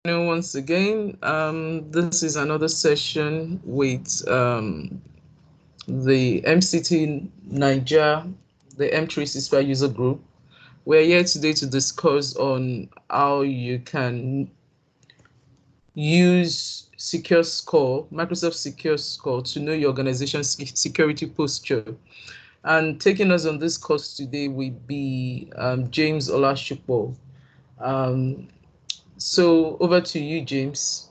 Once again, this is another session with the MCTNAIJA, the M365 user group. We're here today to discuss on how you can use Secure Score, Microsoft Secure Score, to know your organization's security posture. And taking us on this course today will be James Olashupo. So over to you, James.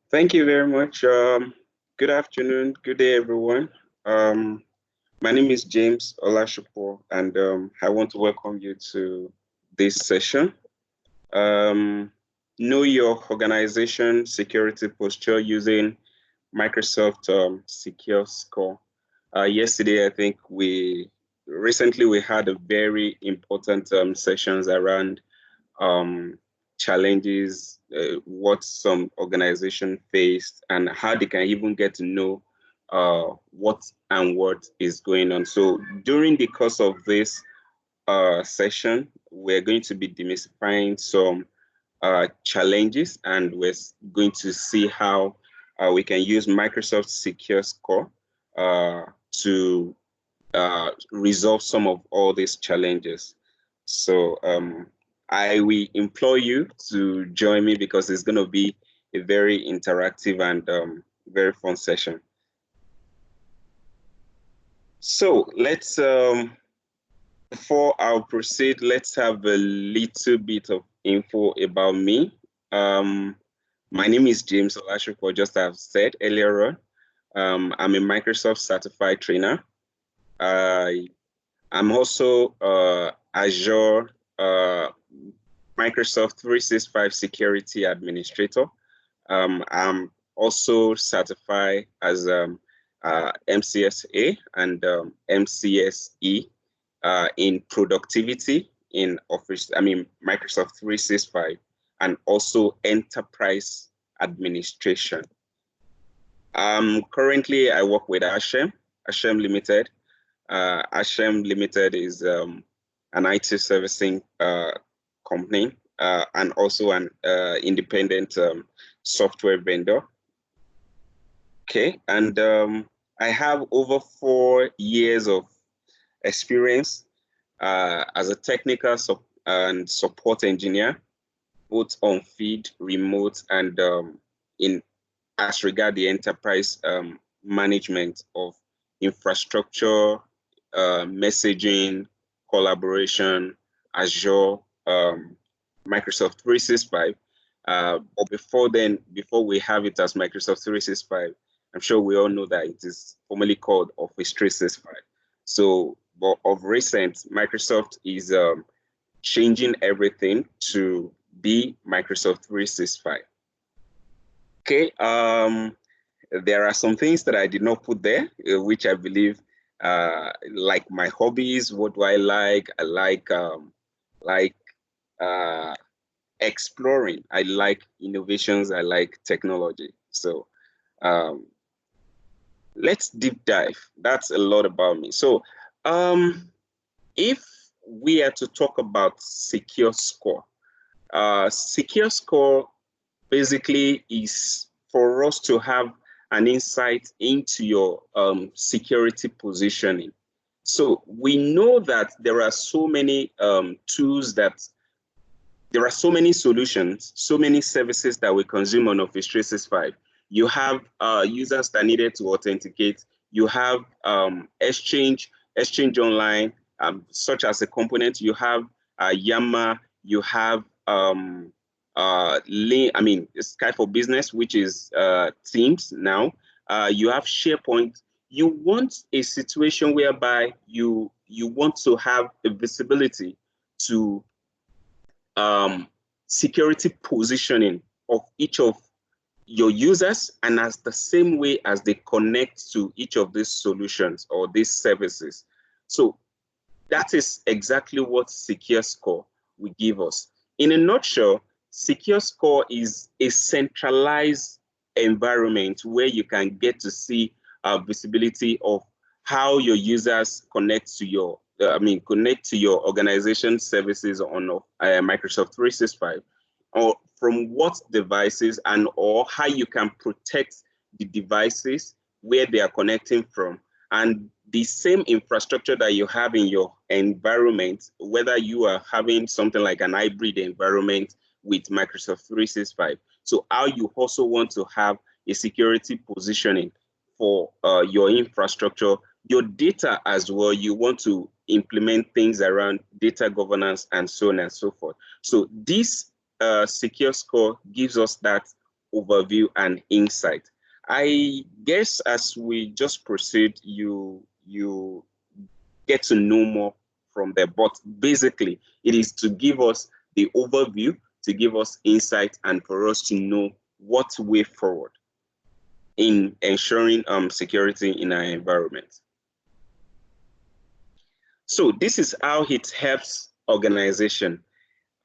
Thank you very much. Good afternoon, good day, everyone. My name is James Olashupo, and I want to welcome you to this session. Know your organization security posture using Microsoft Secure Score. Yesterday, I think recently we had a very important sessions around challenges, what some organization faced, and how they can even get to know what and what is going on. So during the course of this session, we're going to be demystifying some challenges, and we're going to see how we can use Microsoft Secure Score to resolve some of all these challenges. So I will implore you to join me because it's going to be a very interactive and very fun session. So let's, before I'll proceed, let's have a little bit of info about me. My name is James Olashupo, just as I've said earlier on. I'm a Microsoft certified trainer. I'm also Azure Microsoft 365 security administrator. I'm also certified as MCSA and MCSE in productivity in Microsoft 365, and also enterprise administration. Currently, I work with Hashem Limited. Hashem Limited is an IT servicing company and also an independent software vendor. Okay, and I have over 4 years of experience as a technical and support engineer, both on field, remote, and as regard the enterprise management of infrastructure, messaging, collaboration, Azure, Microsoft 365. But before we have it as Microsoft 365, I'm sure we all know that it is formerly called Office 365. So, but of recent, Microsoft is changing everything to be Microsoft 365. Okay, there are some things that I did not put there, which I believe, like my hobbies. What do I like? I like exploring. I like innovations. I like technology. So let's deep dive. That's a lot about me. So if we are to talk about Secure Score, Secure Score basically is for us to have an insight into your security positioning. So we know that there are so many tools there are so many solutions, so many services that we consume on Office 365. You have users that needed to authenticate. You have Exchange Online, such as a component. You have Yammer. You have Skype for Business, which is Teams now. You have SharePoint. You want a situation whereby you want to have a visibility to security positioning of each of your users, and as the same way as they connect to each of these solutions or these services. So that is exactly what Secure Score will give us. In a nutshell, Secure Score is a centralized environment where you can get to see visibility of how your users connect to your, connect to your organization services on Microsoft 365, or from what devices, and or how you can protect the devices where they are connecting from. And the same infrastructure that you have in your environment, whether you are having something like an hybrid environment with Microsoft 365. So how you also want to have a security positioning for your infrastructure, your data as well. You want to implement things around data governance and so on and so forth. So this secure score gives us that overview and insight. I guess as we just proceed, you get to know more from there. But basically, it is to give us the overview, to give us insight, and for us to know what way forward in ensuring security in our environment. So this is how it helps organization.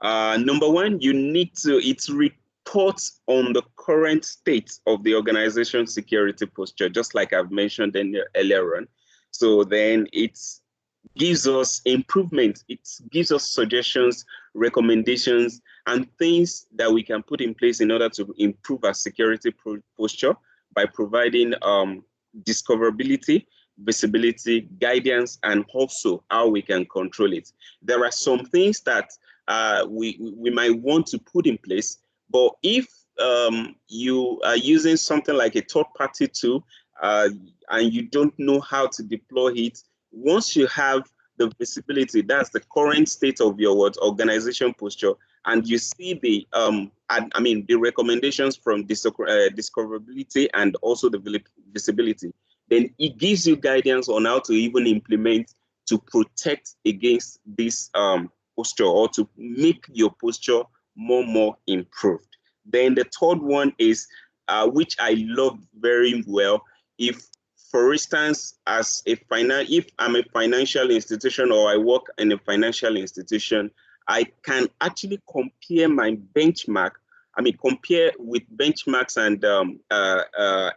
Number one, you need to, it reports on the current state of the organization security posture, just like I've mentioned earlier on. So then it gives us improvement. It gives us suggestions, recommendations, and things that we can put in place in order to improve our security posture by providing discoverability, visibility, guidance, and also how we can control it. There are some things that we might want to put in place, but if you are using something like a third-party tool and you don't know how to deploy it, once you have the visibility, that's the current state of your organization posture, and you see the the recommendations from discoverability and also the visibility, then it gives you guidance on how to even implement to protect against this posture, or to make your posture more improved. Then the third one is, which I love very well, if, for instance, if I'm a financial institution or I work in a financial institution, I can actually compare my benchmark, compare with benchmarks and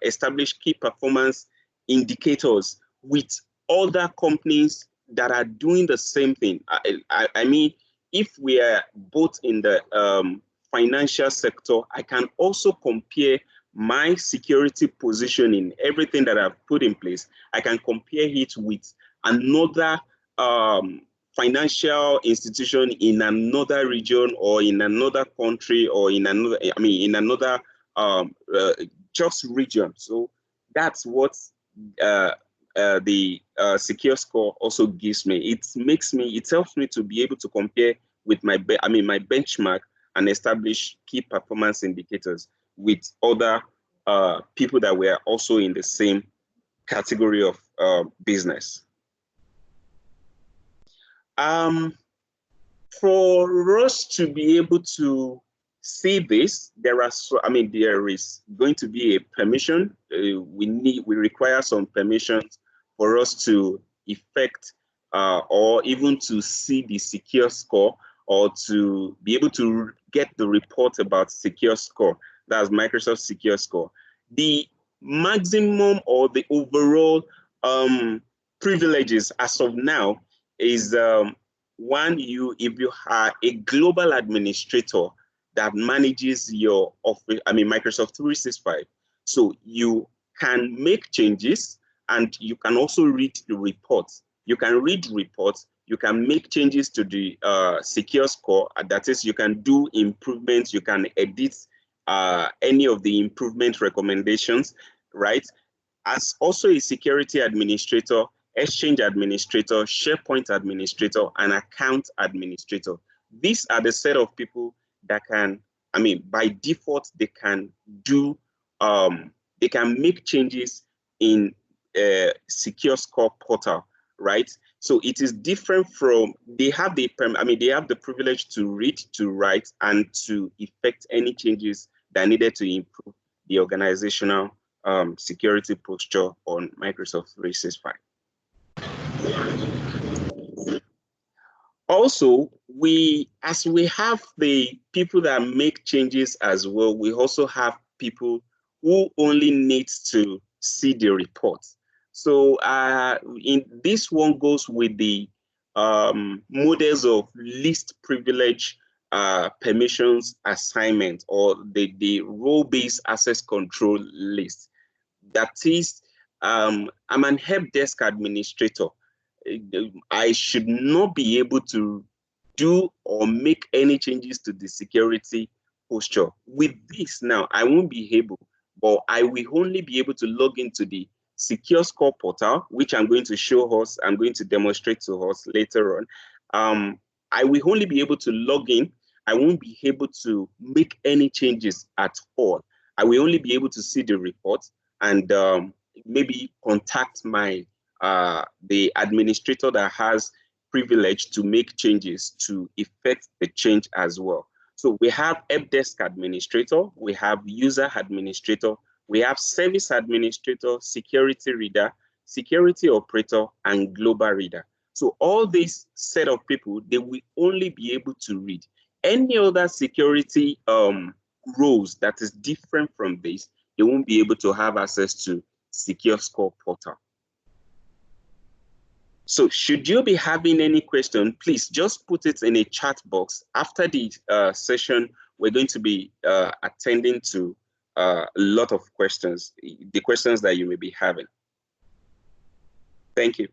establish key performance indicators with other companies that are doing the same thing. I mean, if we are both in the financial sector, I can also compare my security positioning, everything that I've put in place. I can compare it with another financial institution in another region or in another country or in another, in another just region. So that's what the secure score also gives me. It helps me to be able to compare with my benchmark and establish key performance indicators with other people that were also in the same category of business. For us to be able to see this, there is going to be a permission. We require some permissions for us to effect or even to see the secure score, or to be able to get the report about secure score. That's Microsoft Secure Score. The maximum or the overall privileges as of now is one, if you are a global administrator that manages your office, Microsoft 365. So you can make changes and you can also read the reports. You can read reports, you can make changes to the secure score. That is, you can do improvements, you can edit any of the improvement recommendations, right? As also a security administrator, Exchange administrator, SharePoint administrator, and account administrator. These are the set of people that can, by default, they can do, they can make changes in secure score portal, right? So it is different from, they have the privilege to read, to write, and to effect any changes that are needed to improve the organizational security posture on Microsoft 365. Also, as we have the people that make changes as well, we also have people who only need to see the report. So in this one goes with the models of least privilege permissions assignment, or the role-based access control list. That is, I'm an help desk administrator. I should not be able to do or make any changes to the security posture. With this now, I won't be able, but I will only be able to log into the Secure Score portal, which I'm going to show us, I'm going to demonstrate to us later on. I will only be able to log in. I won't be able to make any changes at all. I will only be able to see the report and maybe contact my the administrator that has privilege to make changes to effect the change as well. So we have help desk administrator, we have user administrator, we have service administrator, security reader, security operator, and global reader. So all these set of people, they will only be able to read. Any other security roles that is different from this, they won't be able to have access to Secure Score portal. So should you be having any question, please just put it in a chat box. After the session, we're going to be attending to a lot of questions, the questions that you may be having. Thank you.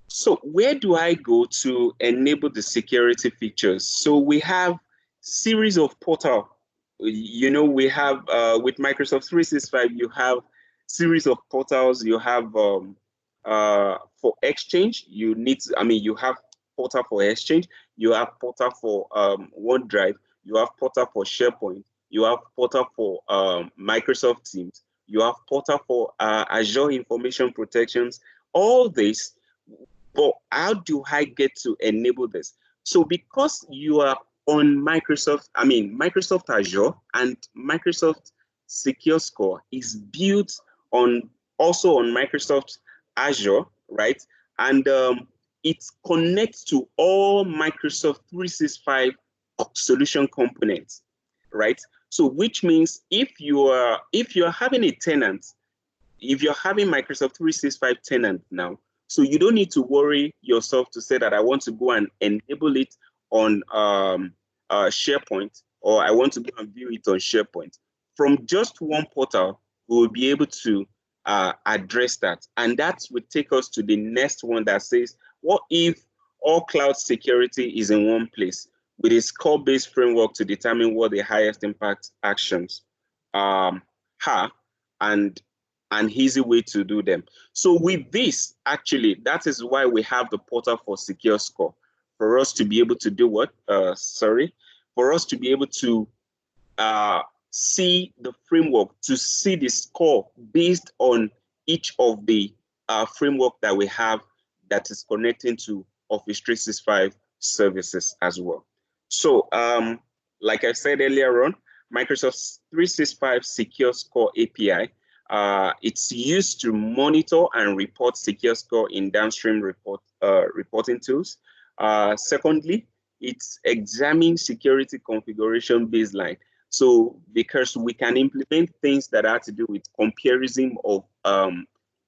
So where do I go to enable the security features? So we have series of portal. You know, we have with Microsoft 365, you have series of portals. You have for Exchange, you need to, you have portal for Exchange, you have portal for OneDrive, you have portal for SharePoint, you have portal for Microsoft Teams, you have portal for Azure Information Protections, all this. But how do I get to enable this? So because you are on Microsoft Azure, and Microsoft Secure Score is built on also on Microsoft Azure, right? And it connects to all Microsoft 365 solution components, right? So which means if you are having a tenant, if you're having Microsoft 365 tenant now, so you don't need to worry yourself to say that I want to go and enable it on SharePoint, or I want to go and view it on SharePoint. From just one portal, we will be able to address that. And that would take us to the next one that says, what if all cloud security is in one place with a score-based framework to determine what the highest impact actions are, and an easy way to do them. So with this, actually, that is why we have the portal for Secure Score, for us to be able to do what? For us to be able to see the framework, to see the score based on each of the framework that we have that is connecting to Office 365 services as well. So like I said earlier on, Microsoft 365 Secure Score API, it's used to monitor and report Secure Score in downstream reporting tools. Secondly, it examines security configuration baseline. So because we can implement things that have to do with comparison of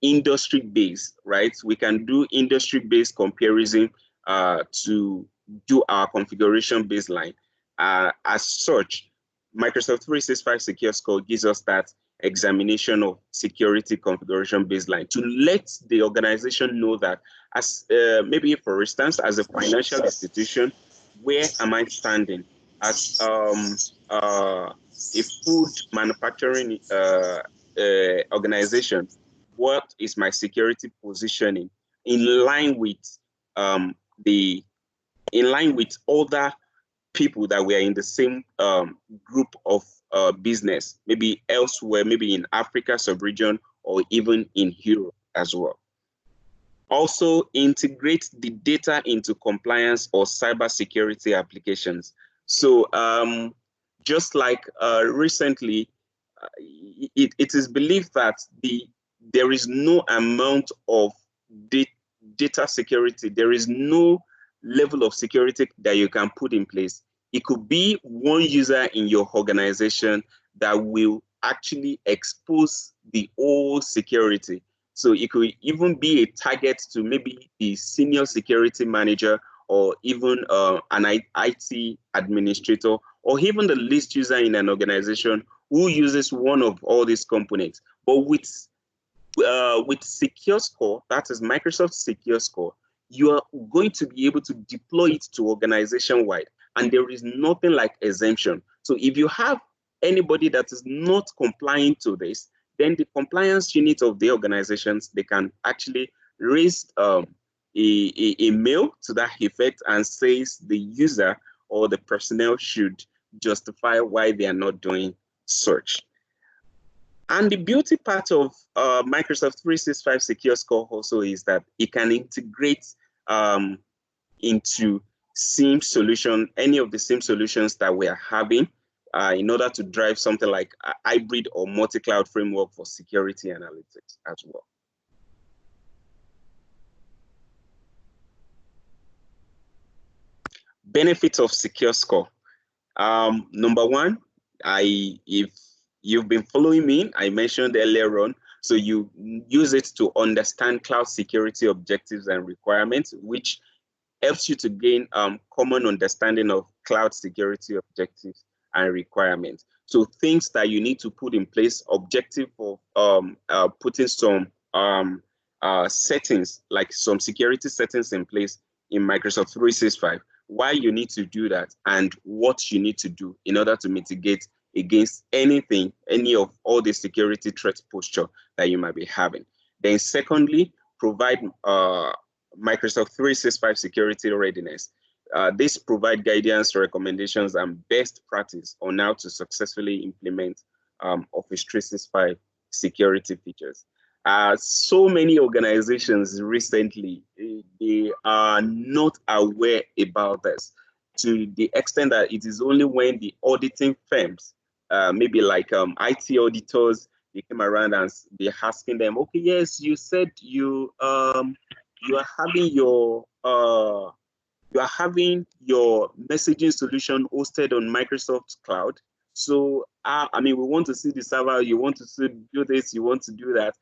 industry-based, right? We can do industry-based comparison to do our configuration baseline. As such, Microsoft 365 Secure Score gives us that examination of security configuration baseline to let the organization know that, as maybe for instance, as a financial institution, where am I standing? As a food manufacturing organization, what is my security positioning in line with other people that we are in the same group of business, maybe elsewhere, maybe in Africa sub-region, or even in Europe as well. Also, integrate the data into compliance or cybersecurity applications. So just like recently, it is believed that there is no amount of data security, there is no level of security that you can put in place. It could be one user in your organization that will actually expose the whole security. So it could even be a target to maybe the senior security manager, or even an IT administrator, or even the least user in an organization who uses one of all these components. But with Secure Score, that is Microsoft Secure Score, you are going to be able to deploy it to organization-wide, and there is nothing like exemption. So if you have anybody that is not complying to this, then the compliance unit of the organizations, they can actually raise a mail to that effect and says the user or the personnel should justify why they are not doing such. And the beauty part of Microsoft 365 Secure Score also is that it can integrate into SIEM solution, any of the SIEM solutions that we are having, in order to drive something like a hybrid or multi-cloud framework for security analytics as well. Benefits of Secure Score. Number one, if you've been following me, I mentioned earlier on, so you use it to understand cloud security objectives and requirements, which helps you to gain common understanding of cloud security objectives and requirements. So things that you need to put in place, objective for putting some settings, like some security settings in place in Microsoft 365, why you need to do that, and what you need to do in order to mitigate against anything, any of all the security threat posture that you might be having. Then secondly, provide Microsoft 365 security readiness. This provide guidance, recommendations, and best practice on how to successfully implement Office 365 security features. So many organizations recently, they are not aware about this, to the extent that it is only when the auditing firms, maybe like IT auditors, they came around and they're asking them, okay, yes, you said you are having your messaging solution hosted on Microsoft Cloud. So I mean, we want to see the server, you want to do this, you want to do that,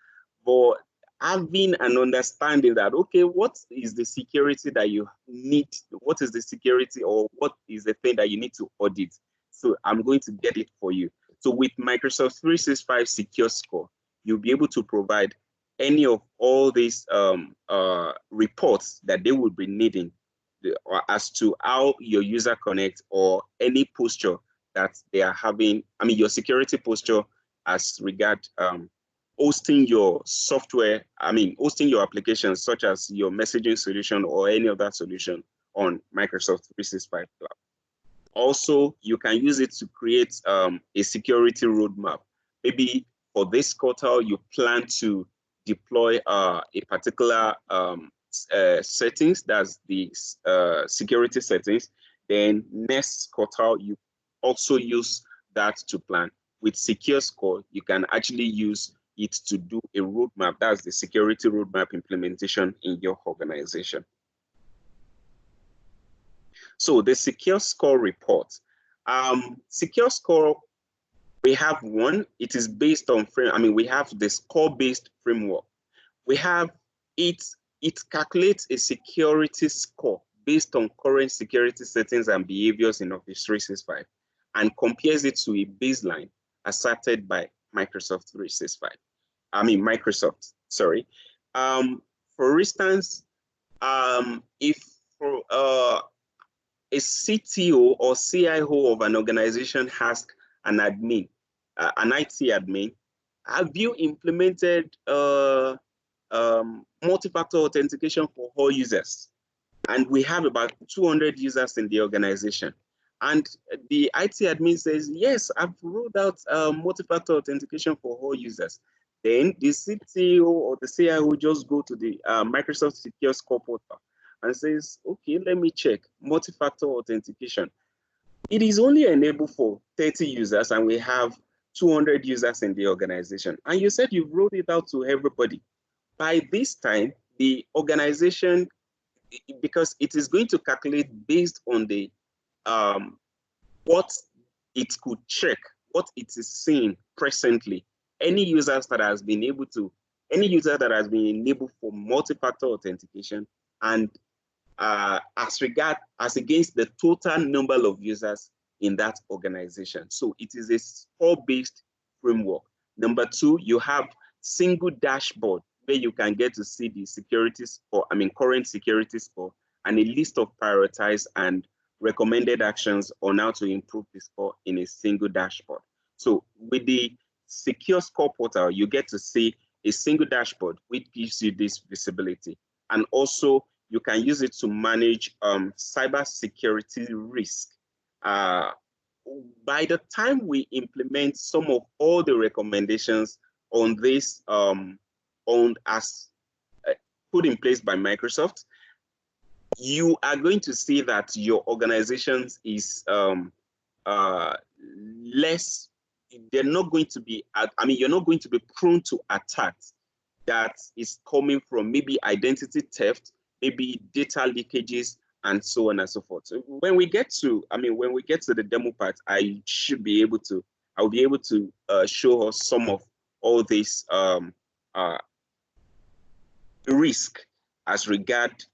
but having an understanding that, okay, what is the security that you need? What is the security, or what is the thing that you need to audit? So I'm going to get it for you. So with Microsoft 365 Secure Score, you'll be able to provide any of all these reports that they will be needing as to how your user connect, or any posture that they are having. I mean, your security posture as regard hosting your software, I mean, hosting your applications, such as your messaging solution or any other solution on Microsoft 365 Cloud. Also, you can use it to create a security roadmap. Maybe for this quarter, you plan to deploy a particular settings, that's the security settings. Then next quarter, you also use that to plan. With Secure Score, you can actually use it to do a roadmap. That's the security roadmap implementation in your organization. So the Secure Score report. Secure Score, we have one. It is based on we have the score-based framework. We have it calculates a security score based on current security settings and behaviors in Office 365, and compares it to a baseline asserted by Microsoft 365. I mean, Microsoft, sorry. For instance, if for a CTO or CIO of an organization asks an admin, an IT admin, have you implemented multi-factor authentication for all users? And we have about 200 users in the organization. And the IT admin says, yes, I've rolled out multi-factor authentication for all users. Then the CTO or the CIO just go to the Microsoft Secure Score portal and says, okay, let me check multi-factor authentication. It is only enabled for 30 users, and we have 200 users in the organization. And you said you've rolled it out to everybody. By this time, the organization, because it is going to calculate based on the what it could check what it is seeing presently. Any users that has been able to, any user that has been enabled for multi-factor authentication, and as against the total number of users in that organization. So it is a score-based framework. Number two, you have single dashboard where you can get to see the security score, current security score, and a list of prioritized and recommended actions on how to improve the score in a single dashboard. So with the secure score portal, you get to see a single dashboard which gives you this visibility. And also you can use it to manage cybersecurity risk. By the time we implement some of all the recommendations on this, put in place by Microsoft, you are going to see that your organization is less. They're not going to be. You're not going to be prone to attacks that is coming from maybe identity theft, maybe data leakages, and so on and so forth. So when we get to, the demo part, I'll be able to show us some of all this risk as regard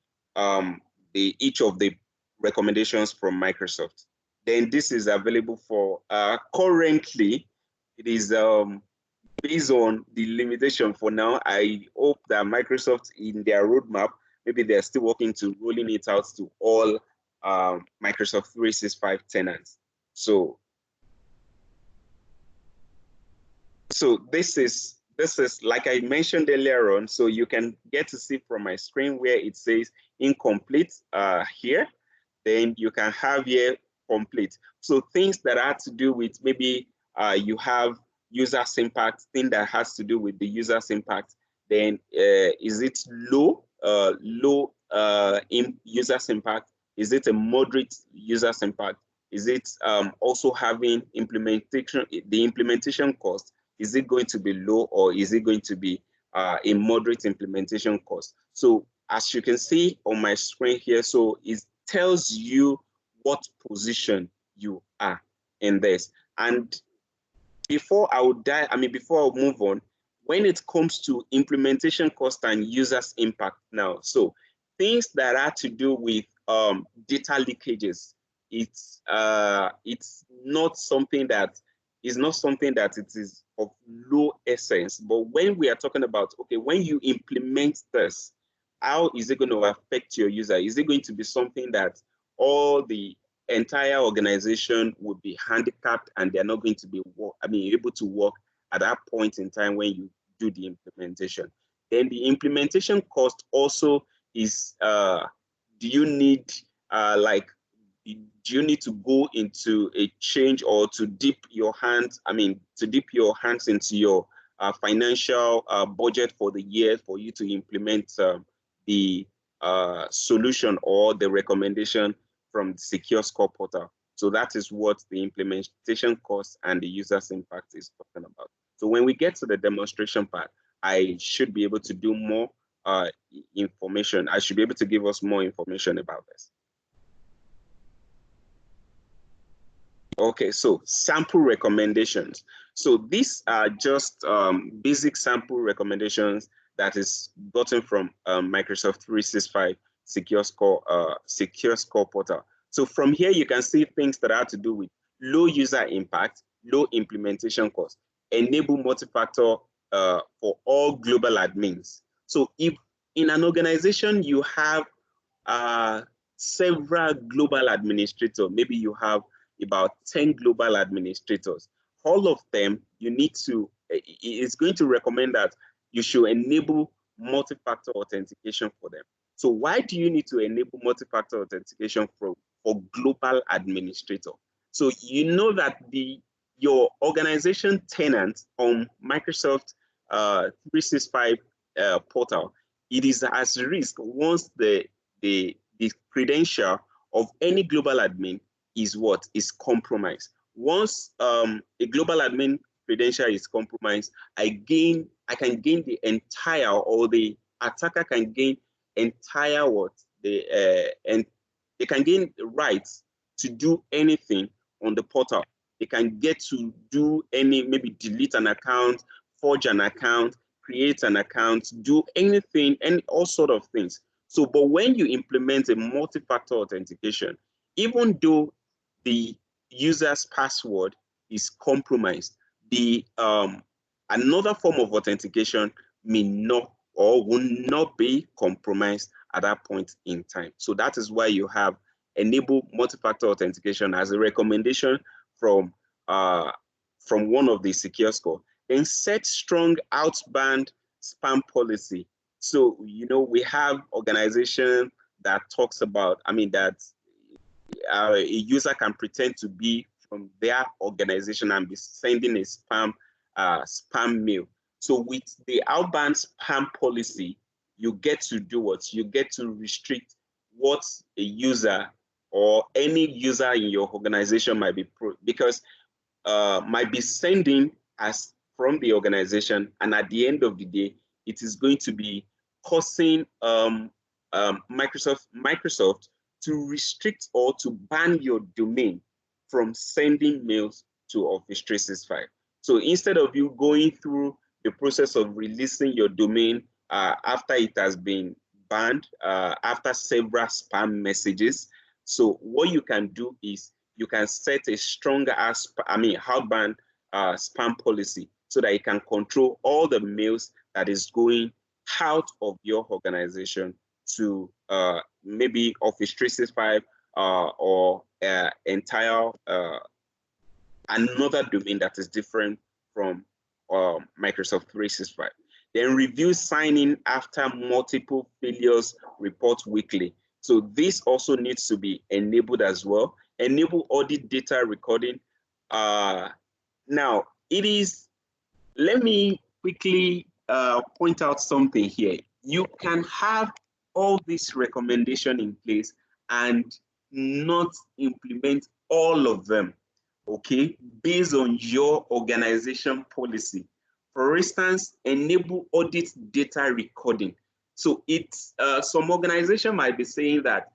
each of the recommendations from Microsoft. Then this is available for currently. It is based on the limitation for now. I hope that Microsoft in their roadmap, maybe they're still working to rolling it out to all Microsoft 365 tenants. So this is like I mentioned earlier on. So you can get to see from my screen where it says incomplete here. Then you can have here complete. So things that have to do with maybe you have user's impact, thing that has to do with the user's impact. Then is it low in user's impact? Is it a moderate user's impact? Is it also having implementation, the implementation cost? Is it going to be low, or is it going to be a moderate implementation cost? So as you can see on my screen here, so it tells you what position you are in this. And before I move on, when it comes to implementation cost and users impact now, so things that are to do with data leakages, it's not something that it is of low essence. But when we are talking about, okay, when you implement this, how is it going to affect your user? Is it going to be something that all the entire organization would be handicapped and they're not going to be able to work at that point in time when you do the implementation? Then the implementation cost also is, do you need to go into a change or to dip your hands into your financial budget for the year for you to implement the solution or the recommendation from the Secure Score portal? So that is what the implementation cost and the user's impact is talking about. So when we get to the demonstration part, I should be able to do more information. I should be able to give us more information about this. Okay, so sample recommendations. So these are just basic sample recommendations that is gotten from Microsoft 365 Secure Score portal. So from here, you can see things that have to do with low user impact, low implementation cost, enable multi-factor for all global admins. So if in an organization you have several global administrators, maybe you have about 10 global administrators, all of them, it's going to recommend that you should enable multi-factor authentication for them. So why do you need to enable multi-factor authentication for global administrator? So you know that your organization tenant on Microsoft 365 portal, it is as risk once the credential of any global admin is compromised. Once a global admin credential is compromised, I can gain the entire, or the attacker can gain entire and they can gain rights to do anything on the portal. They can get to do any, maybe delete an account, forge an account, create an account, do anything, and all sort of things. So, but when you implement a multi-factor authentication, even though the user's password is compromised, the another form of authentication may not or will not be compromised at that point in time. So that is why you have enable multi-factor authentication as a recommendation from one of the secure score. Then set strong outbound spam policy. So, you know, we have organization that talks about, I mean, that a user can pretend to be from their organization and be sending a spam mail. So with the outbound spam policy, you get to do what? You get to restrict what a user or any user in your organization might be, because might be sending as from the organization, and at the end of the day, it is going to be causing Microsoft to restrict or to ban your domain from sending mails to Office 365. So instead of you going through the process of releasing your domain after it has been banned, after several spam messages, so what you can do is you can set a stronger outbound spam policy so that you can control all the mails that is going out of your organization to maybe Office 365 or entire another domain that is different from Microsoft 365. Then review sign-in after multiple failures, report weekly. So this also needs to be enabled as well. Enable audit data recording. Now, let me quickly point out something here. You can have all this recommendation in place and not implement all of them, okay, based on your organization policy. For instance, enable audit data recording. So it's some organization might be saying that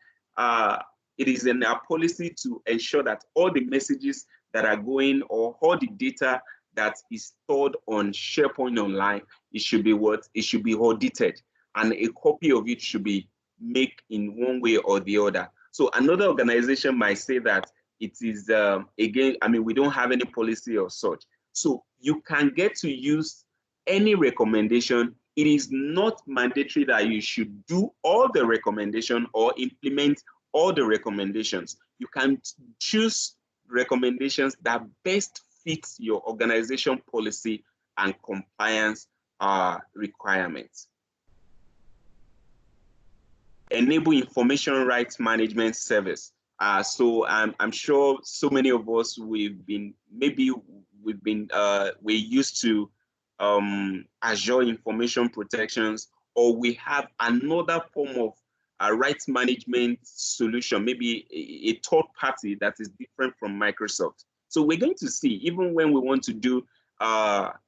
it is in our policy to ensure that all the messages that are going or all the data that is stored on SharePoint Online, it should be what? It should be audited, and a copy of it should be made in one way or the other. So another organization might say that it is, again, I mean, we don't have any policy or such. So you can get to use any recommendation. It is not mandatory that you should do all the recommendation or implement all the recommendations. You can choose recommendations that best fits your organization policy and compliance requirements. Enable information rights management service. So I'm sure so many of us we're used to Azure information protections, or we have another form of rights management solution, maybe a third party that is different from Microsoft. So we're going to see, even when we want to do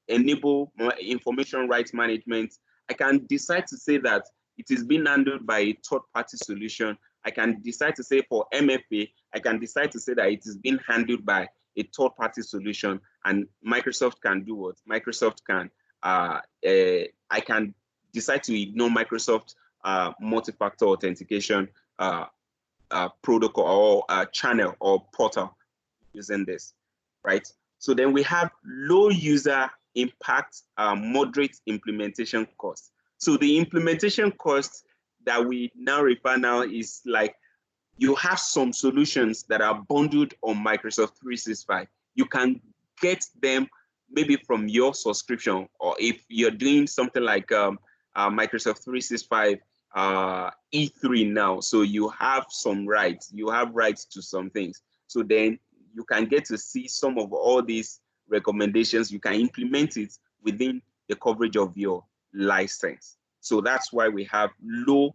enable information rights management, I can decide to say that it is being handled by a third-party solution. I can decide to say for MFA, I can decide to say that it is being handled by a third-party solution, and Microsoft can do what? Microsoft can, I can decide to ignore Microsoft multi-factor authentication protocol or channel or portal using this, right? So then we have low user impact, moderate implementation cost. So the implementation cost that we now refer now is like, you have some solutions that are bundled on Microsoft 365. You can get them maybe from your subscription, or if you're doing something like Microsoft 365 E3 now, so you have some rights. You have rights to some things. So then you can get to see some of all these recommendations. You can implement it within the coverage of your license. So that's why we have low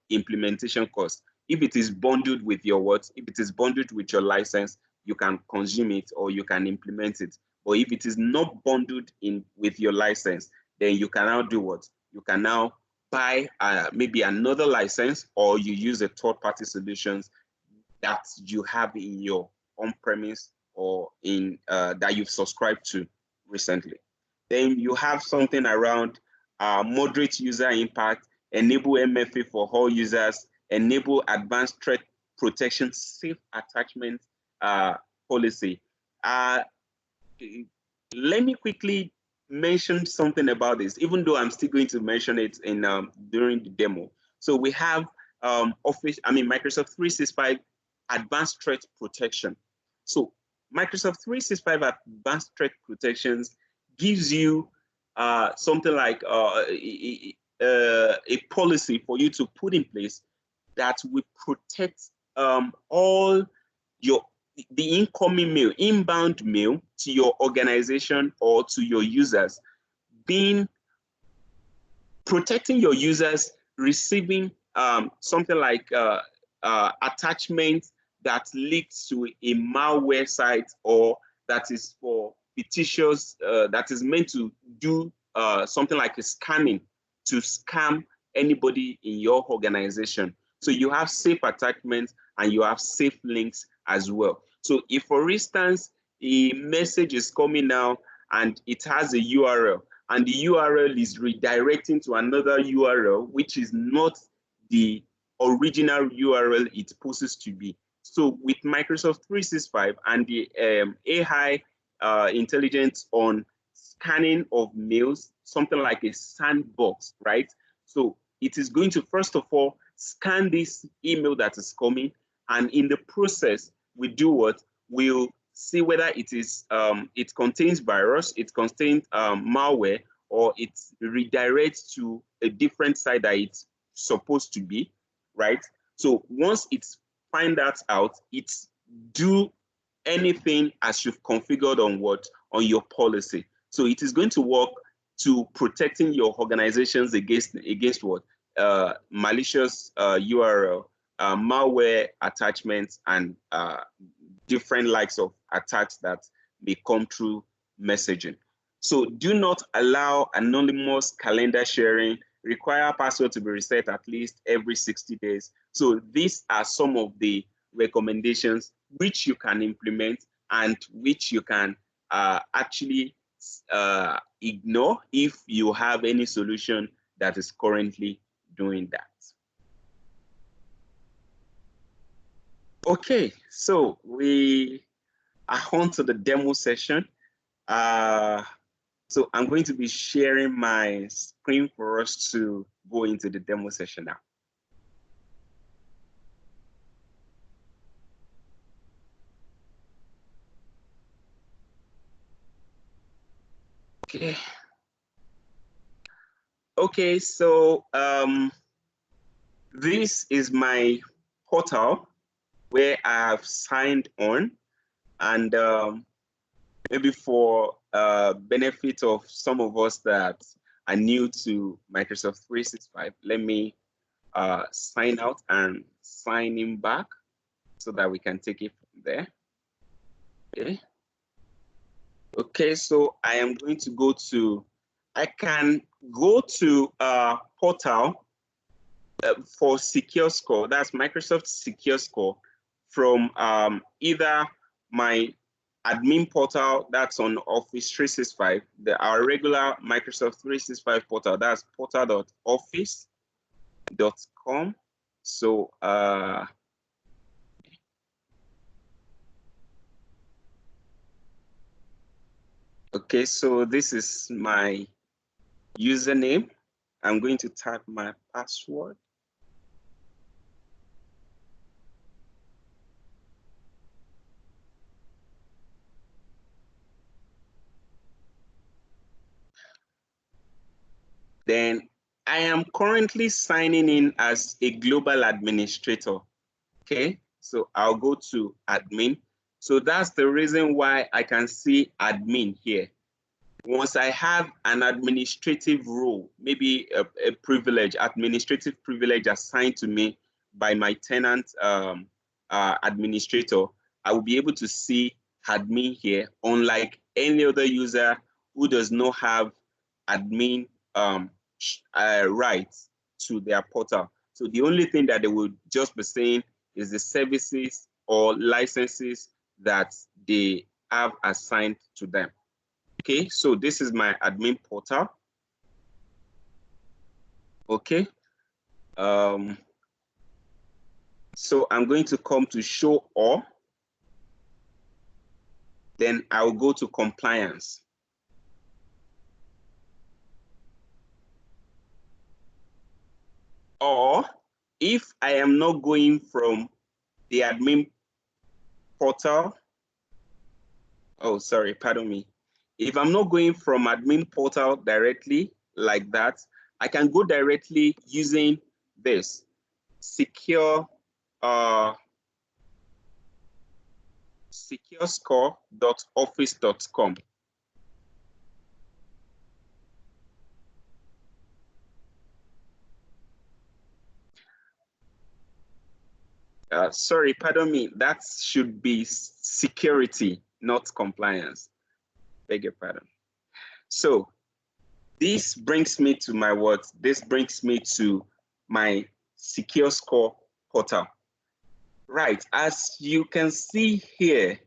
implementation cost. If it is bundled with your what? If it is bundled with your license, you can consume it or you can implement it. But if it is not bundled in with your license, then you can now do what? You can now buy maybe another license, or you use a third-party solutions that you have in your on-premise or in that you've subscribed to recently. Then you have something around moderate user impact, enable MFA for all users, enable advanced threat protection, safe attachment policy. Let me quickly mention something about this, even though I'm still going to mention it in during the demo. So we have Microsoft 365 Advanced Threat Protection. So Microsoft 365 Advanced Threat Protections gives you something like a policy for you to put in place that will protect all the incoming mail, inbound mail to your organization or to your users, protecting your users receiving something like attachments that leads to a malware site, or that is for fictitious, that is meant to do something like a scanning to scam anybody in your organization. So you have safe attachments and you have safe links as well. So if, for instance, a message is coming now and it has a URL, and the URL is redirecting to another URL, which is not the original URL it poses to be. So with Microsoft 365 and the AI intelligence on scanning of mails, something like a sandbox, right? So it is going to, first of all, scan this email that is coming, and in the process, we do what? We'll see whether it is it contains virus, it contains malware, or it redirects to a different site that it's supposed to be, right? So once it's find that out, it's do anything as you've configured on your policy. So it is going to work to protecting your organizations against what? Malicious URL, malware attachments, and different likes of attacks that may come through messaging. So do not allow anonymous calendar sharing, require password to be reset at least every 60 days. So these are some of the recommendations which you can implement and which you can actually ignore if you have any solution that is currently doing that. Okay, so we are on to the demo session. So I'm going to be sharing my screen for us to go into the demo session now. Okay. Okay, so this is my portal where I have signed on, and maybe for benefit of some of us that are new to Microsoft 365, let me sign out and sign in back so that we can take it from there. Okay. Okay, so I am going to go to, I can go to portal for Secure Score. That's Microsoft Secure Score from either my admin portal that's on Office 365, our regular Microsoft 365 portal, that's portal.office.com. So okay, so this is my username. I'm going to type my password. Then I am currently signing in as a global administrator. Okay, so I'll go to admin. So that's the reason why I can see admin here. Once I have an administrative role, maybe a privilege, administrative privilege assigned to me by my tenant administrator, I will be able to see admin here, unlike any other user who does not have admin rights to their portal. So the only thing that they would just be saying is the services or licenses that they have assigned to them. Okay, so this is my admin portal. Okay. So I'm going to come to show all. Then I'll go to compliance. Or if I am not going from the admin portal, oh, sorry, pardon me. If I'm not going from admin portal directly like that, I can go directly using this securescore.office.com. Sorry, pardon me. That should be security, not compliance. Beg your pardon. So this brings me to my what? This brings me to my Secure Score portal. Right, as you can see here,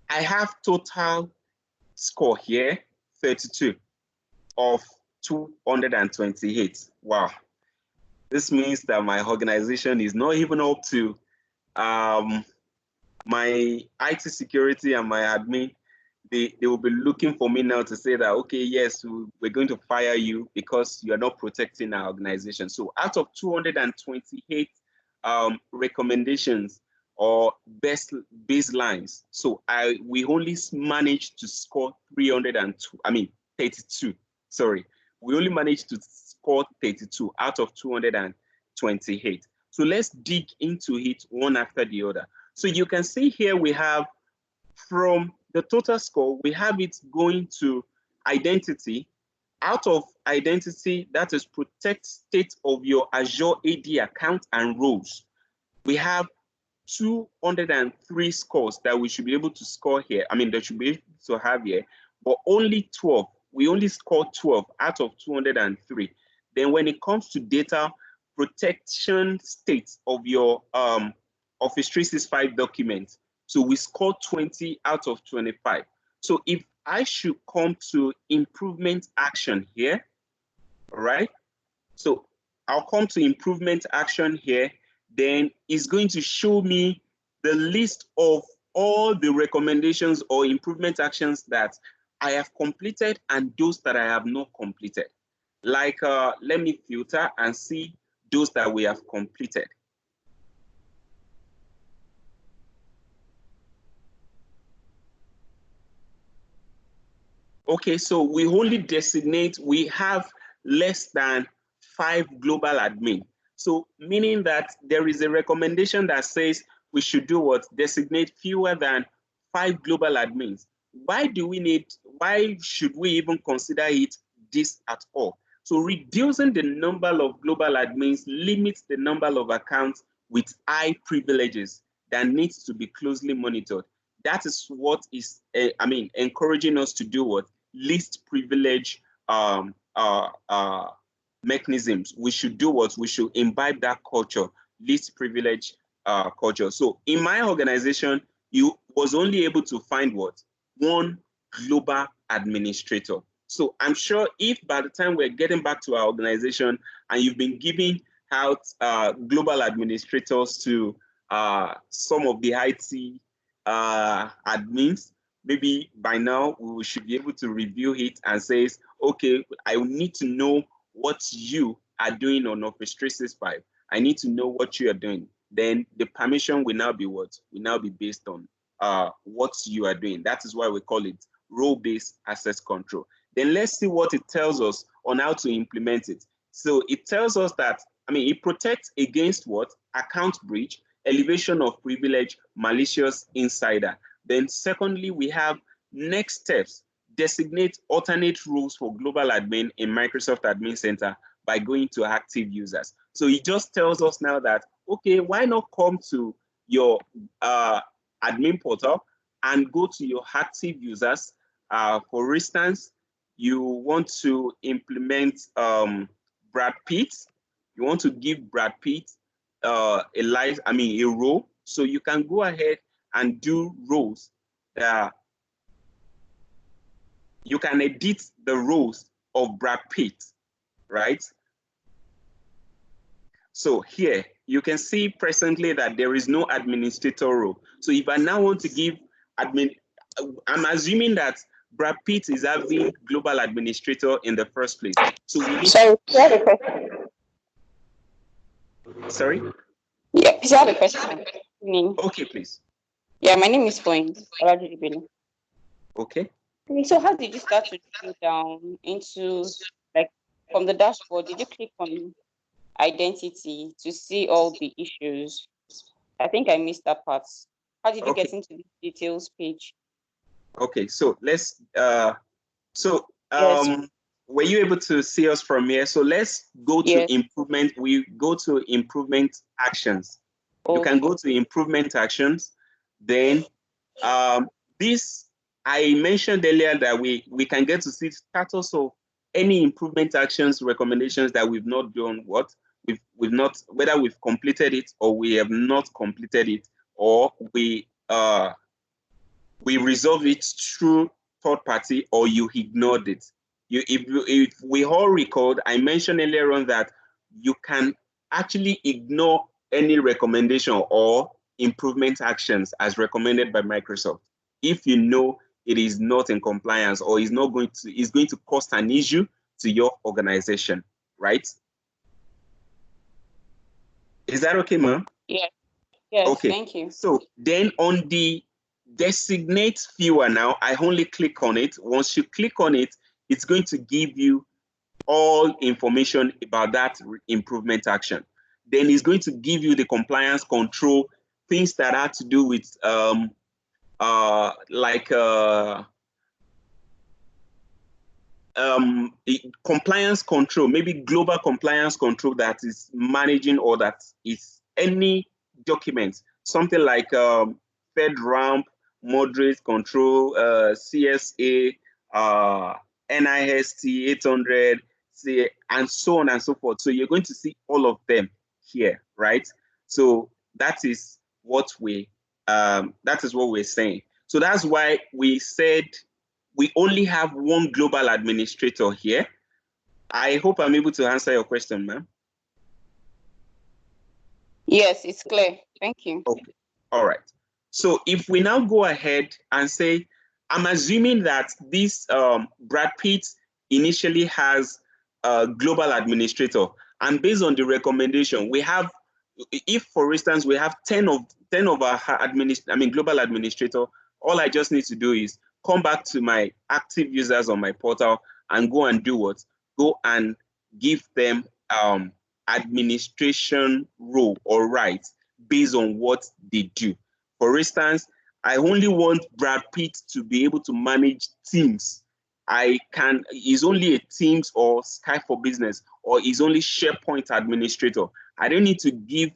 I have total score here, 32 of 228. Wow. This means that my organization is not even up to my IT security and my admin. They will be looking for me now to say that, okay, yes, we're going to fire you because you are not protecting our organization. So out of 228 recommendations or best baselines, so we only managed to score 32. Sorry, we only managed to score 32 out of 228. So let's dig into it one after the other. So you can see here we have from the total score, we have it going to identity. Out of identity, that is protect state of your Azure AD account and roles. We have 203 scores that we should be able to score here. That should be able to have here, but only 12. We only scored 12 out of 203. Then when it comes to data protection state of your Office 365 document, so we scored 20 out of 25. So if I should come to improvement action here, all right? So I'll come to improvement action here, then it's going to show me the list of all the recommendations or improvement actions that I have completed and those that I have not completed. Like, let me filter and see those that we have completed. Okay, so we only designate, we have less than 5 global admin. So meaning that there is a recommendation that says we should do what? Designate fewer than 5 global admins. Why should we even consider it this at all? So reducing the number of global admins limits the number of accounts with high privileges that needs to be closely monitored. That is what is, encouraging us to do what? Least privilege mechanisms. We should do what? We should imbibe that culture, least privilege culture. So in my organization, you was only able to find what? One global administrator. So I'm sure if by the time we're getting back to our organization and you've been giving out global administrators to some of the IT admins, maybe by now we should be able to review it and say, okay, I need to know what you are doing on Office 365. I need to know what you are doing. Then the permission will now be what? Will now be based on what you are doing. That is why we call it role-based access control. Then let's see what it tells us on how to implement it. So it tells us that, it protects against what? Account breach, elevation of privilege, malicious insider. Then secondly, we have next steps. Designate alternate rules for global admin in Microsoft Admin Center by going to active users. So it just tells us now that, okay, why not come to your admin portal and go to your active users. For instance, you want to implement Brad Pitt. You want to give Brad Pitt a role. So you can go ahead and do roles that you can edit the roles of Brad Pitt, right? So here you can see presently that there is no administrator role. So if I now want to give admin, I'm assuming that Brad Pitt is having global administrator in the first place. So we need. Sorry, you have a question. Sorry? Yeah, please have a question. Okay, please. Yeah, my name is Point. Okay. So how did you start to drill down into, like, from the dashboard, did you click on identity to see all the issues? I think I missed that part. How did you get into the details page? Okay, so let's Yes. were you able to see us from here? So let's go to Yes. improvement. We go to improvement actions. You Okay. can go to improvement actions. Then this, I mentioned earlier that we can get to see status of any improvement actions, recommendations that we've not done, what we've not, whether we've completed it or we have not completed it, or we resolve it through third party, or you ignored it. If we all recall, I mentioned earlier on that you can actually ignore any recommendation or improvement actions as recommended by Microsoft if you know it is not in compliance or is going to cause an issue to your organization, right? Is that okay, ma'am? Yeah. Yes, okay. Thank you. So then on the designate viewer now, I only click on it. Once you click on it, it's going to give you all information about that improvement action. Then it's going to give you the compliance control, things that have to do with compliance control, maybe global compliance control that is managing, or that is any document, something like FedRAMP, moderate control, CSA, NIST 800, and so on and so forth. So you're going to see all of them here, right? So that is what we're saying. So that's why we said we only have one global administrator here. I hope I'm able to answer your question, ma'am. Yes, it's clear. Thank you. Okay. All right. So if we now go ahead and say, I'm assuming that this Brad Pitt initially has a global administrator, and based on the recommendation, we have, if for instance we have 10 of our global administrator, all I just need to do is come back to my active users on my portal and go and do what? Go and give them administration role or rights based on what they do. For instance, I only want Brad Pitt to be able to manage teams. He's only a Teams or Skype for Business, or he's only SharePoint administrator. I don't need to give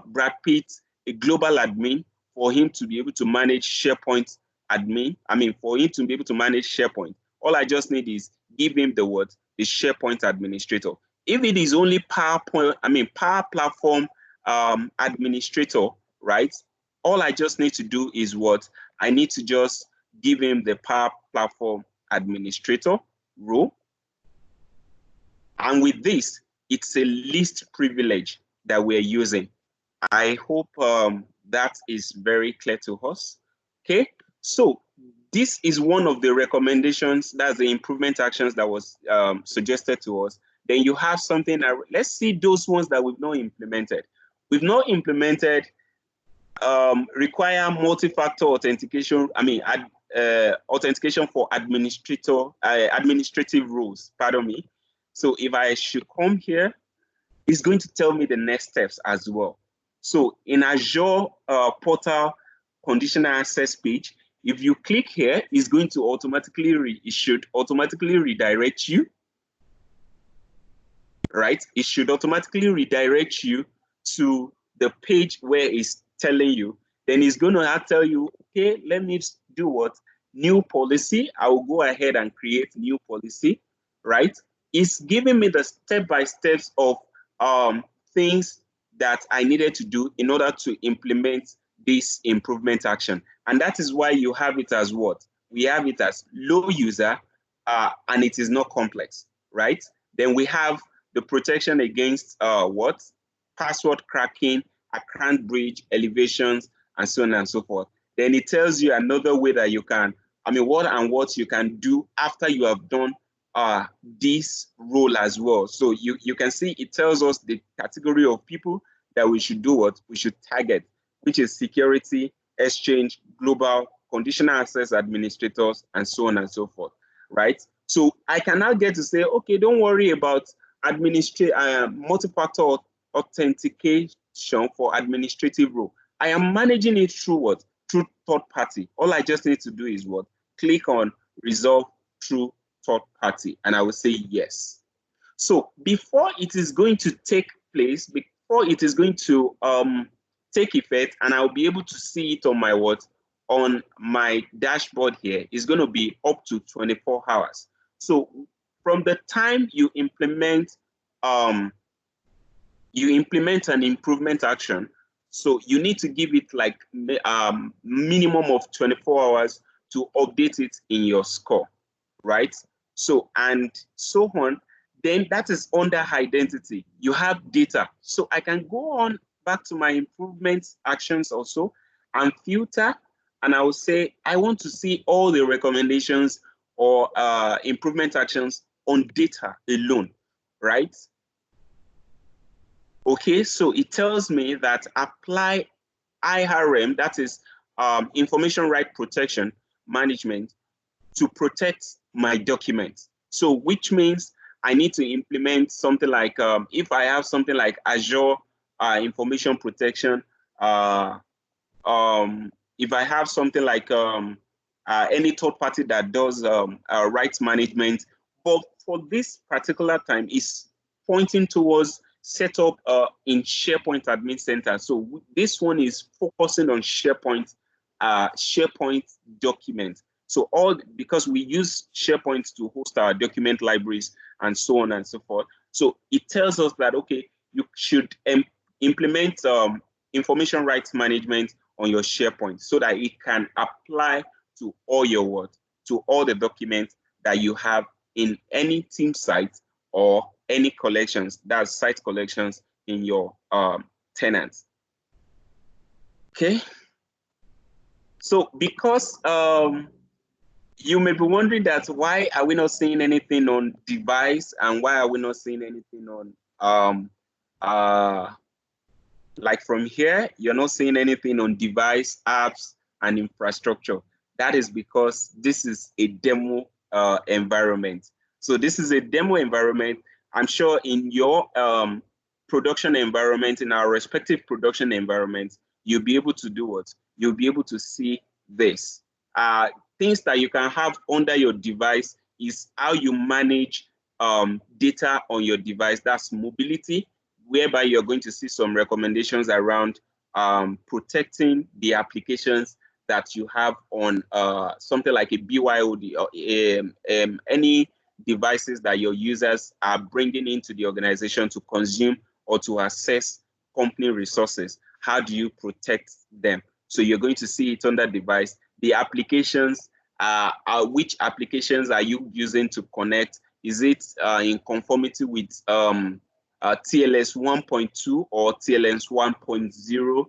Brad Pitt a global admin for him to be able to manage SharePoint admin. For him to be able to manage SharePoint. All I just need is give him the SharePoint administrator. If it is only Power Platform administrator, right? All I just need to do is what? I need to just give him the Power Platform administrator role. And with this, it's a least privilege that we're using. I hope that is very clear to us. Okay, so this is one of the recommendations, that's the improvement actions that was suggested to us. Then you have something that, let's see those ones that we've not implemented. We've not implemented require multi-factor authentication, authentication for administrative roles, pardon me. So if I should come here, it's going to tell me the next steps as well. So in Azure portal conditional access page, if you click here, it's going to automatically, it should automatically redirect you, right? It should automatically redirect you to the page where it's telling you. Then it's going to tell you, okay, let me do what? New policy. I will go ahead and create new policy, right? It's giving me the step-by-steps of things that I needed to do in order to implement this improvement action. And that is why you have it as what? We have it as low user, and it is not complex, right? Then we have the protection against what? Password cracking, account breach, elevations, and so on and so forth. Then it tells you another way that you can, what you can do after you have done this role as well. So you can see it tells us the category of people that we should do what? We should target, which is security, exchange, global, conditional access administrators, and so on and so forth, right? So I can now get to say, okay, don't worry about multi-factor authentication for administrative role. I am managing it through what? Through third party. All I just need to do is what? Click on resolve through third party, and I will say yes. So before it is going to take place, before it is going to take effect, and I'll be able to see it on my what? On my dashboard here, is going to be up to 24 hours. So from the time you implement an improvement action, so you need to give it like minimum of 24 hours to update it in your score, right? So, and so on. Then that is under identity. You have data. So I can go on back to my improvement actions also and filter, and I will say, I want to see all the recommendations or improvement actions on data alone, right? Okay, so it tells me that apply IRM, that is information right protection management, to protect my documents. So which means I need to implement something like, if I have something like Azure information protection, if I have something like any third party that does rights management, but for this particular time is pointing towards set up in SharePoint Admin Center. So this one is focusing on SharePoint documents. So because we use SharePoint to host our document libraries and so on and so forth. So it tells us that, okay, you should implement information rights management on your SharePoint so that it can apply to all your work, to all the documents that you have in any team site or any collections, that's site collections in your tenants. Okay. So because you may be wondering that why are we not seeing anything on device, and why are we not seeing anything on like from here, you're not seeing anything on device, apps, and infrastructure. That is because this is a demo environment. So this is a demo environment. I'm sure in your production environment, in our respective production environments, you'll be able to do what? You'll be able to see this. Things that you can have under your device is how you manage data on your device. That's mobility, whereby you're going to see some recommendations around protecting the applications that you have on something like a BYOD or any devices that your users are bringing into the organization to consume or to access company resources. How do you protect them? So you're going to see it under device. The applications, which applications are you using to connect? Is it in conformity with TLS 1.2 or TLS 1.0?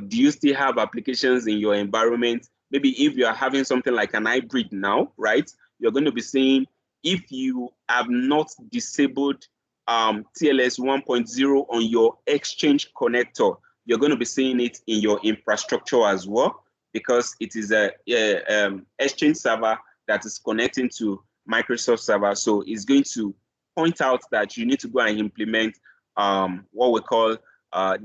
Do you still have applications in your environment? Maybe if you are having something like an hybrid now, right? You're going to be seeing if you have not disabled TLS 1.0 on your Exchange connector, you're going to be seeing it in your infrastructure as well, because it is a Exchange server that is connecting to Microsoft server. So it's going to point out that you need to go and implement what we call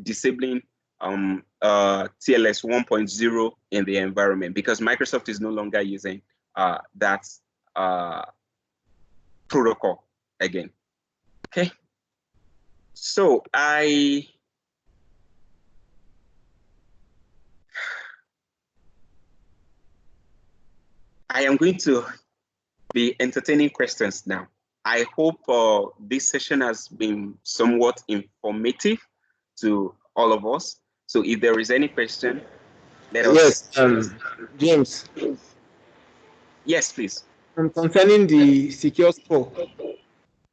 disabling TLS 1.0 in the environment, because Microsoft is no longer using that protocol again. Okay. So I am going to be entertaining questions now. I hope this session has been somewhat informative to all of us. So if there is any question, Let us. Yes, James. Yes, please. Concerning the secure score,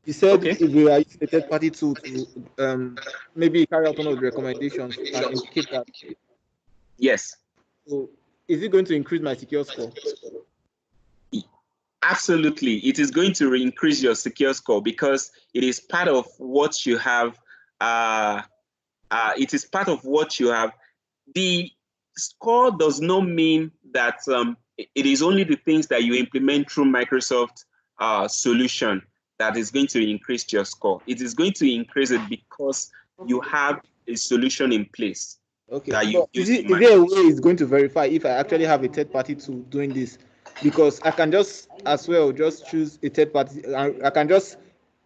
you said Okay. if we are using a third party tool to maybe carry out one of the recommendations can indicate that. Yes. So is it going to increase my secure score? Absolutely. It is going to increase your secure score because it is part of what you have. It is part of what you have. The score does not mean that it is only the things that you implement through Microsoft solution that is going to increase your score. It is going to increase it because you have a solution in place. Okay, that you but is there a way it's going to verify if I actually have a third party tool doing this? Because I can just as well just choose a third party. I can just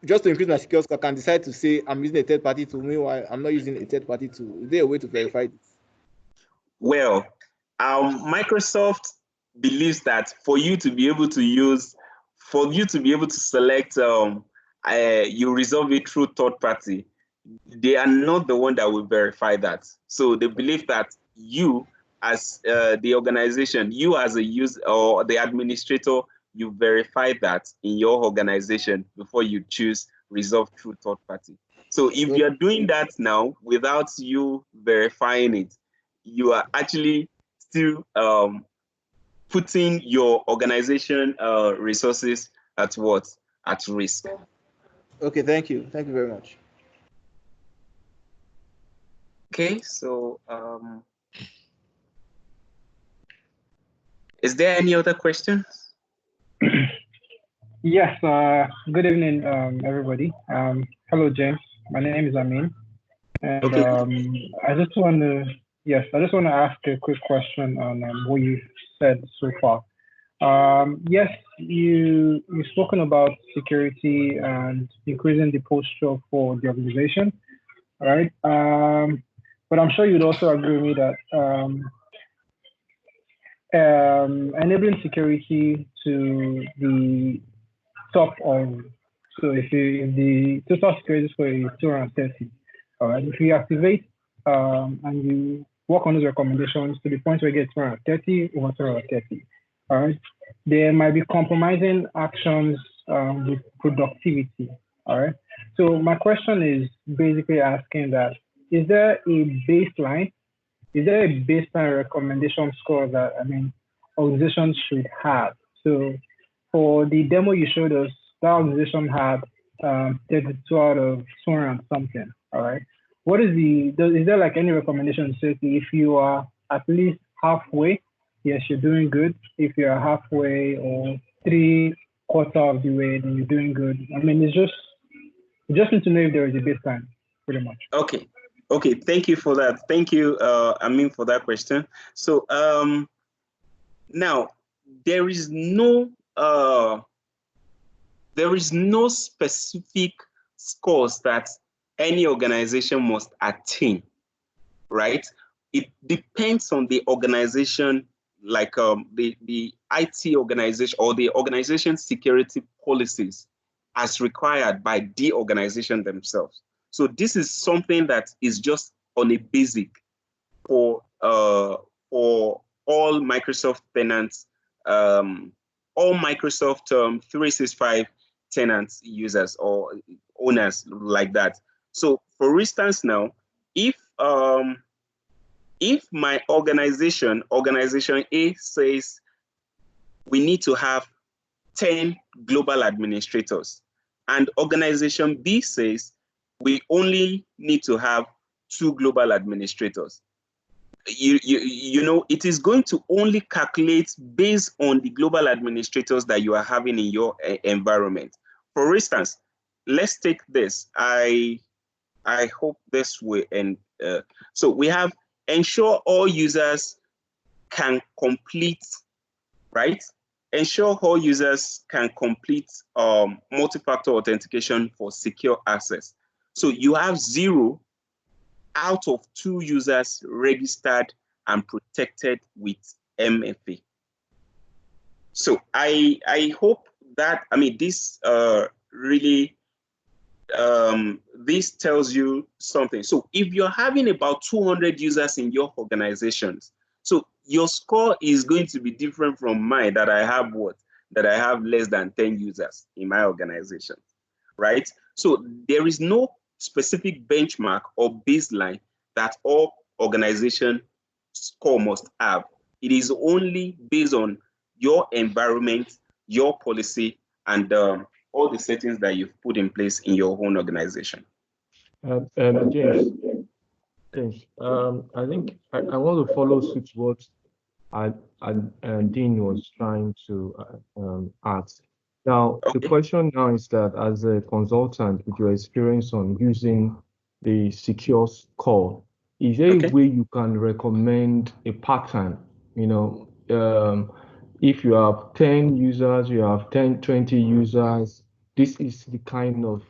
to increase my secure score, I can decide to say I'm using a third party tool. Meanwhile, I'm not using a third party tool. Is there a way to verify this? Well, Microsoft believes that for you to be able to select, you resolve it through third party. They are not the one that will verify that. So they believe that you, as the organization, you as a user or the administrator, you verify that in your organization before you choose resolve through third party. So if you're doing that now without you verifying it, you are actually still putting your organization resources at what? At risk. Okay, thank you. Thank you very much. Okay, so is there any other questions? Yes, good evening, everybody. Hello, James. My name is Amin. And Okay. I just want to ask a quick question on what you said so far. Yes, you've spoken about security and increasing the posture for the organization, all right? But I'm sure you'd also agree with me that enabling security to the top of, so if the total security score is 230, all right, if you activate and you work on those recommendations to the point where you get 230 over 230, all right, there might be compromising actions with productivity, all right? So my question is basically asking that, is there a baseline recommendation score that, organizations should have? So for the demo you showed us, that organization had 32 out of 200 and something, all right? What is is there like any recommendation to say if you are at least halfway, yes, you're doing good. If you're halfway or 3/4 of the way, then you're doing good. It's just need to know if there is a baseline, pretty much. Okay, thank you for that. Thank you, Amin, for that question. So now there is no specific scores that any organization must attain, right? It depends on the organization, like the IT organization or the organization security policies as required by the organization themselves. So this is something that is just on a basic for all Microsoft tenants, all Microsoft 365 tenants users or owners like that. So for instance now, if my organization A says we need to have 10 global administrators, and organization B says we only need to have 2 global administrators, you know, it is going to only calculate based on the global administrators that you are having in your environment. For instance, let's take this. I hope this will end. So we have ensure all users can complete, right? Ensure all users can complete multi-factor authentication for secure access. So you have 0 out of 2 users registered and protected with MFA. So I hope that, this really, this tells you something. So if you're having about 200 users in your organizations, so your score is going to be different from mine that I have less than 10 users in my organization, right? So there is no specific benchmark or baseline that all organization score must have. It is only based on your environment, your policy, and all the settings that you've put in place in your own organization. James, I think I want to follow suit what Dean was trying to ask. Now, Okay. the question now is that as a consultant with your experience on using the secure score, is there a way you can recommend a pattern? You know, if you have 10 users, you have 10, 20 users, this is the kind of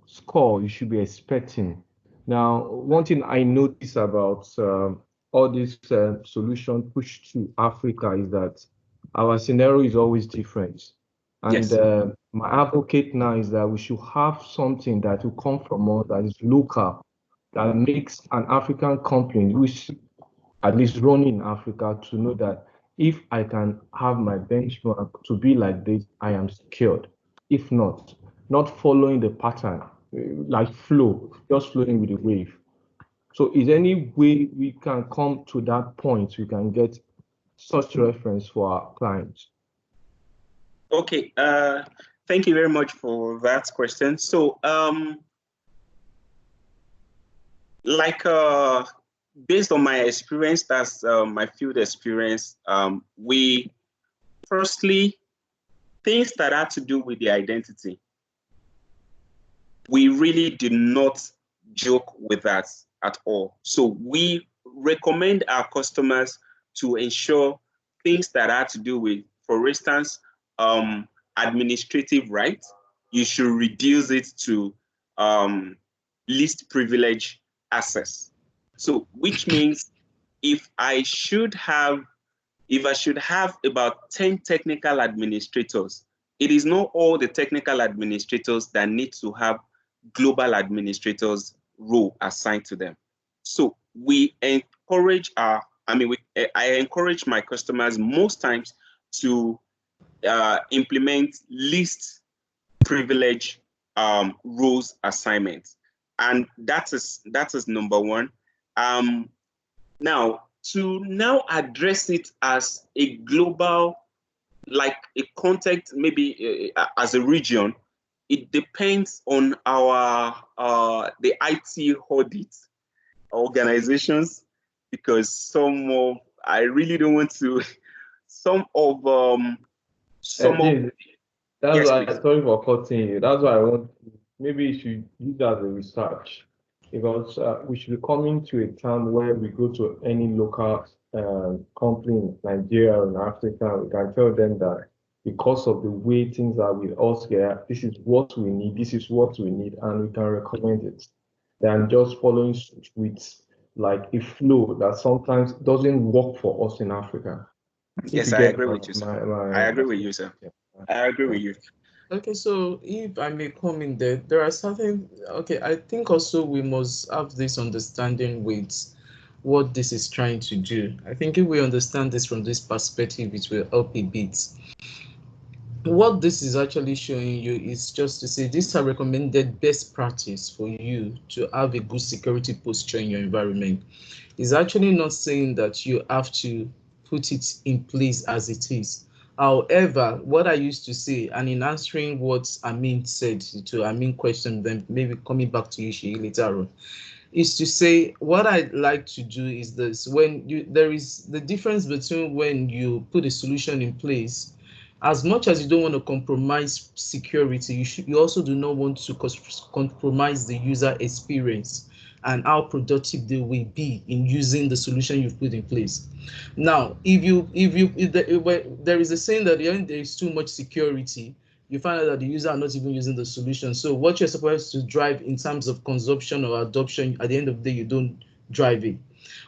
score you should be expecting. Now, one thing I notice about all this solution pushed to Africa is that our scenario is always different. And Yes. My advocate now is that we should have something that will come from us that is local, that makes an African company, which at least running in Africa, to know that if I can have my benchmark to be like this, I am secured. If not following the pattern, like flow, just flowing with the wave. So is there any way we can come to that point, we can get such reference for our clients? Okay, thank you very much for that question. So, based on my experience, that's my field experience, we firstly, things that have to do with the identity, we really do not joke with that at all. So we recommend our customers to ensure things that have to do with, for instance, administrative rights, you should reduce it to least privilege access. So which means if I should have about 10 technical administrators, it is not all the technical administrators that need to have global administrators role assigned to them. So we encourage I encourage my customers most times to implement least privilege roles assignments, and that is number one. Now to address it as a global, like a context, maybe as a region, it depends on our the IT audit organizations, because I really don't want to that's yes, why, please. sorry for cutting you. That's why I want, maybe you should use that as a research, because we should be coming to a time where we go to any local company in Nigeria or in Africa, we can tell them that because of the way things are with us here, this is what we need, and we can recommend it, than just following suit with like a flow that sometimes doesn't work for us in Africa. Yes, I agree with you, sir. I agree with you, sir. I agree with you. Okay, so if I may come in there are certain, okay, I think also we must have this understanding with what this is trying to do. I think if we understand this from this perspective, it will help a bit. What this is actually showing you is just to say these are recommended best practice for you to have a good security posture in your environment. It's actually not saying that you have to put it in place as it is. However, what I used to say, and in answering what Amin said to Amin question, then maybe coming back to you, Sheyi, later on, is to say what I'd like to do is this: there is the difference between when you put a solution in place, as much as you don't want to compromise security, you also do not want to compromise the user experience and how productive they will be in using the solution you've put in place. Now, if there is a saying that when there is too much security, you find out that the user are not even using the solution. So what you're supposed to drive in terms of consumption or adoption, at the end of the day, you don't drive it.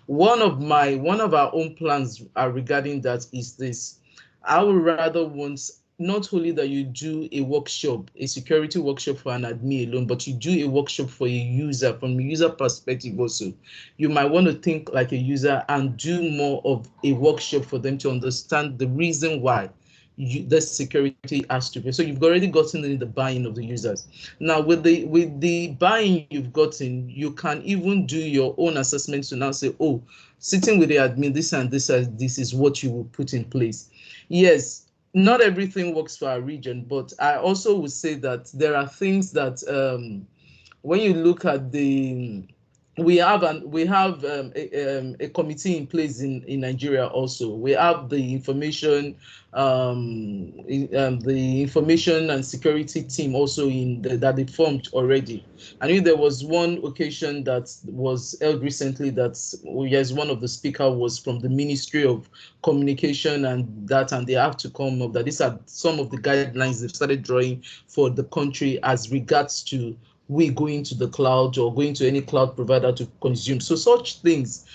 One of our own plans regarding that is this: I would rather want not only that you do a workshop, a security workshop for an admin alone, but you do a workshop for a user from a user perspective also. You might want to think like a user and do more of a workshop for them to understand the reason why the security has to be. So you've already gotten in the buy-in of the users. Now with the buy-in you've gotten, you can even do your own assessment to now say, oh, sitting with the admin, this and this is what you will put in place. Yes, not everything works for our region, but I also would say that there are things that when you look at we have a committee in place in Nigeria also. We have the information the information and security team also that they formed already. I knew there was one occasion that was held recently that yes, one of the speaker was from the Ministry of Communication and they have to come up that these are some of the guidelines they've started drawing for the country as regards to we going to the cloud or going to any cloud provider to consume. So such things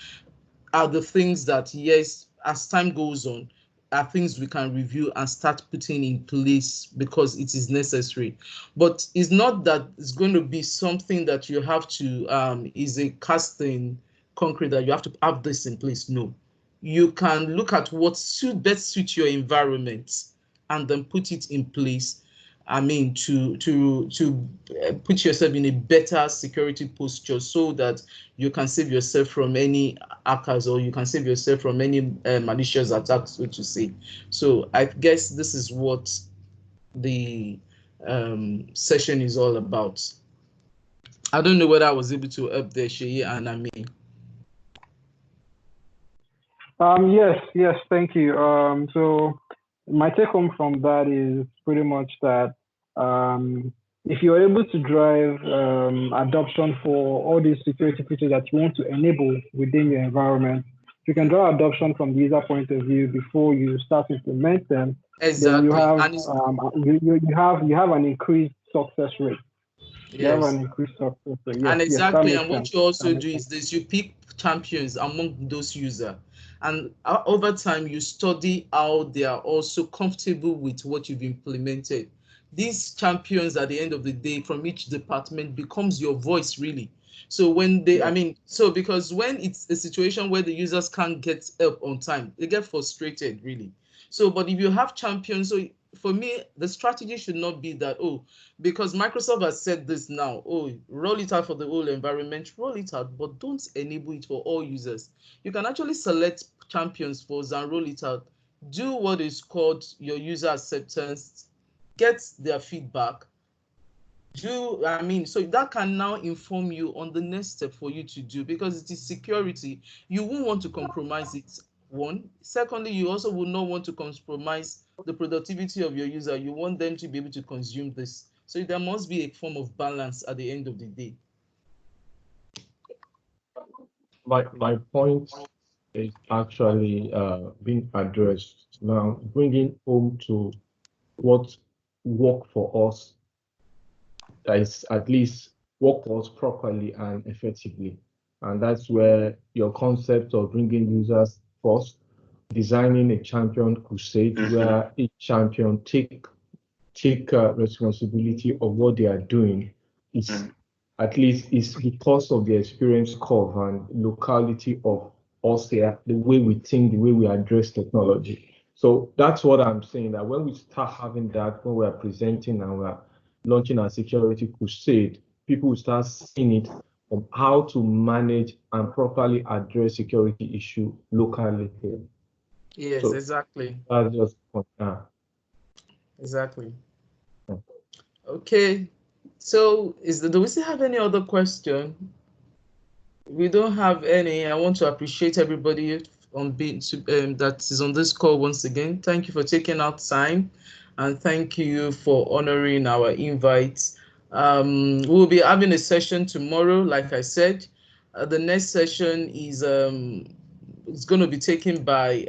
are the things that, yes, as time goes on, are things we can review and start putting in place because it is necessary. But it's not that it's going to be something that you have to, is a cast in concrete that you have to have this in place. No, you can look at what best suits your environment and then put it in place. I mean, to put yourself in a better security posture so that you can save yourself from any hackers or you can save yourself from any malicious attacks, so to say. So I guess this is what the session is all about. I don't know whether I was able to help there, Sheyi and Ami. Yes, thank you. So my take home from that is pretty much that if you're able to drive adoption for all these security features that you want to enable within your environment, you can draw adoption from the user point of view before you start to implement them. Exactly. Then you have an increased success rate. Yes. You have an increased success rate. Yes, And exactly, and what sense. you also do is this: you pick champions among those users, and over time you study how they are also comfortable with what you've implemented. These champions at the end of the day from each department becomes your voice really. So when they, because when it's a situation where the users can't get help on time, they get frustrated really. So, but if you have champions, so for me, the strategy should not be that, oh, because Microsoft has said this now, oh, roll it out for the whole environment, roll it out, but don't enable it for all users. You can actually select champions for and roll it out. Do what is called your user acceptance, get their feedback. So that can now inform you on the next step for you to do because it is security. You won't want to compromise it. One. Secondly, you also will not want to compromise the productivity of your user. You want them to be able to consume this. So there must be a form of balance at the end of the day. My point is actually being addressed now, bringing home to what work for us, that is at least work for us properly and effectively. And that's where your concept of bringing users first, designing a champion crusade where each champion take responsibility of what they are doing is at least is because of the experience curve and locality of us here, the way we think, the way we address technology. So that's what I'm saying, that when we start having that, when we are presenting and we are launching our security crusade, people will start seeing it on how to manage and properly address security issue locally here. Yes, so exactly. That's just exactly. Okay. So do we still have any other question? We don't have any. I want to appreciate everybody that is on this call once again. Thank you for taking out time and thank you for honoring our invite. We'll be having a session tomorrow, like I said. The next session is it's going to be taken by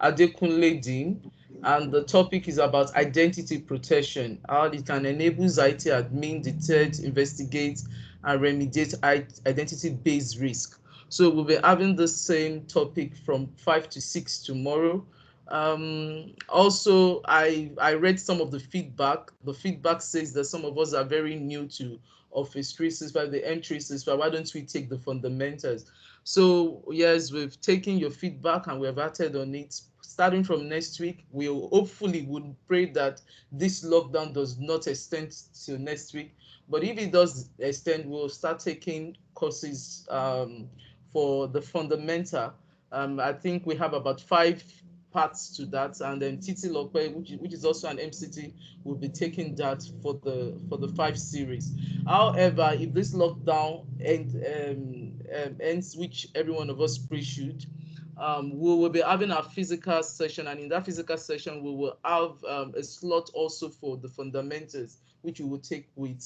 Adekunle Dean, and the topic is about identity protection, how it can enable IT admin detect, investigate, and remediate identity-based risk. So we'll be having the same topic from 5 to 6 tomorrow. Also, I read some of the feedback. The feedback says that some of us are very new to Office 365, the M365. Why don't we take the fundamentals? So yes, we've taken your feedback and we have acted on it. Starting from next week, we hopefully would pray that this lockdown does not extend till next week. But if it does extend, we'll start taking courses for the fundamental. I think we have about 5 parts to that, and then Titi Lokwe, which is also an MCT, will be taking that for the 5 series. However, if this lockdown ends, which every one of us pray should, we will be having our physical session, and in that physical session, we will have a slot also for the fundamentals, which we will take with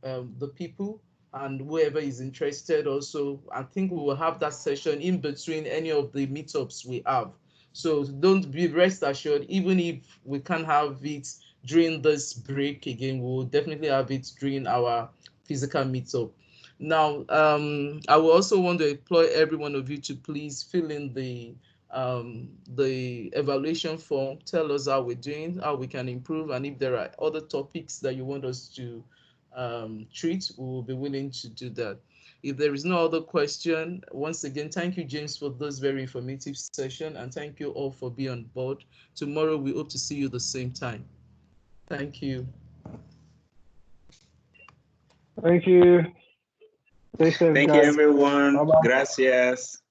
the people and whoever is interested also. I think we will have that session in between any of the meetups we have. So don't be rest assured, even if we can't have it during this break again, we'll definitely have it during our physical meetup. Now, I will also want to employ every one of you to please fill in the evaluation form. Tell us how we're doing, how we can improve, and if there are other topics that you want us to treat, we will be willing to do that. If there is no other question, once again, thank you, James, for this very informative session, and thank you all for being on board. Tomorrow, we hope to see you the same time. Thank you. Thank you. Thank you, everyone. Bye-bye. Gracias.